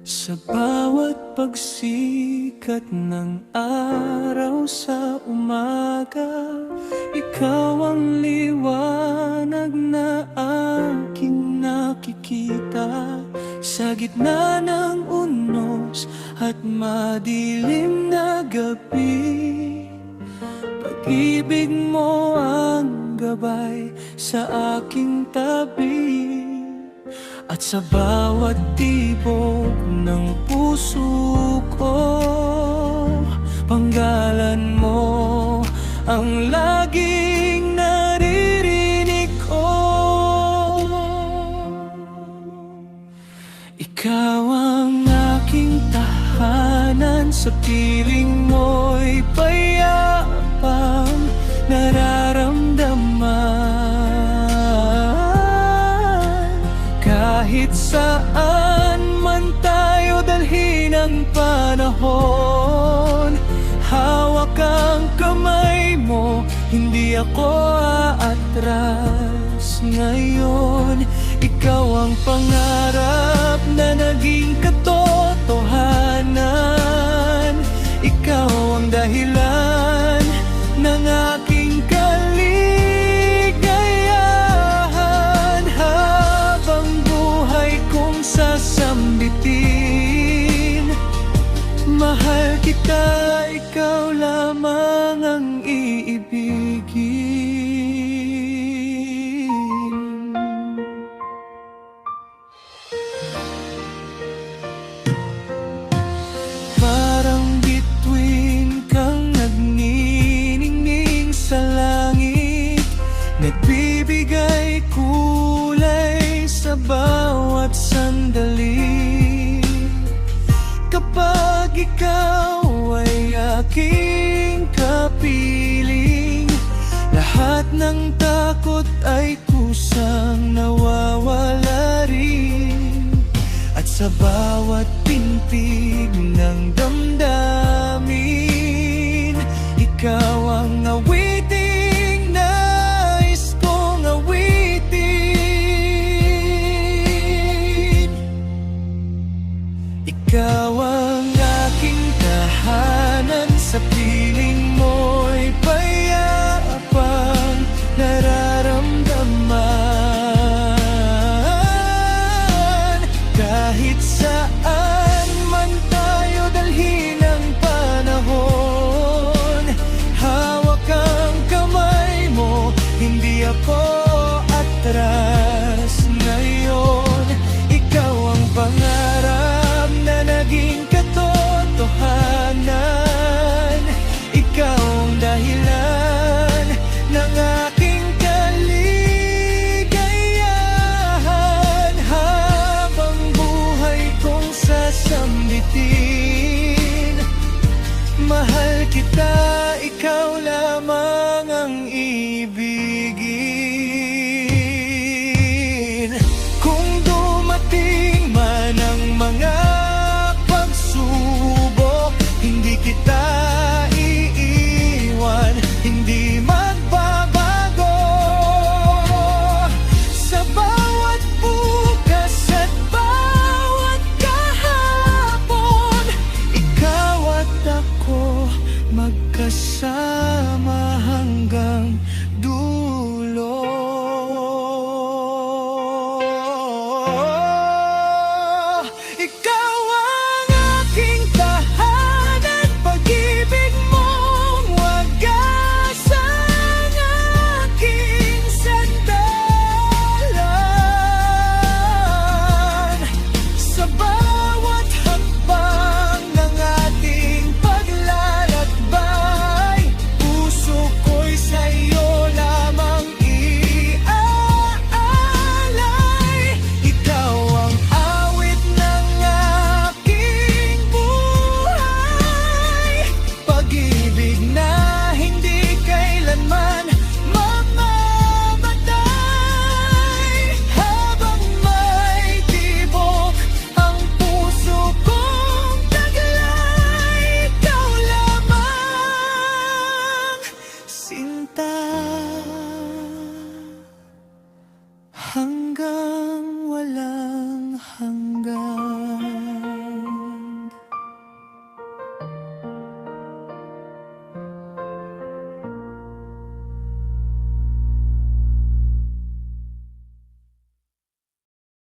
Sa bawat pagsikat ng araw sa umaga, ikaw ang liwanag na aking nakikita. Sa gitna ng unos at madilim na gabi, pag-ibig mo ang gabay sa aking tabi. At sa bawat tibok ng puso ko, panggalan mo ang laging naririnig ko. Ikaw ang aking tahanan, sa piling mo'y payapang nararamdaman. Kahit saan man tayo dalhin ang panahon, hawak ang kamay mo, hindi ako aatras. Ngayon, ikaw ang pangarap na naging katotohanan. Ikaw ang dahilan ng aking kaligayahan. Habang buhay kong sasambitin, mahal kita, ikaw lamang ang iibigin. Parang bituin kang nagniningning sa langit, nagbibigay kulay sa bawat sandali. Kapag ikaw ay aking kapiling, lahat ng takot ay kusang nawawala rin. At sa bawat pintig ng damdamin,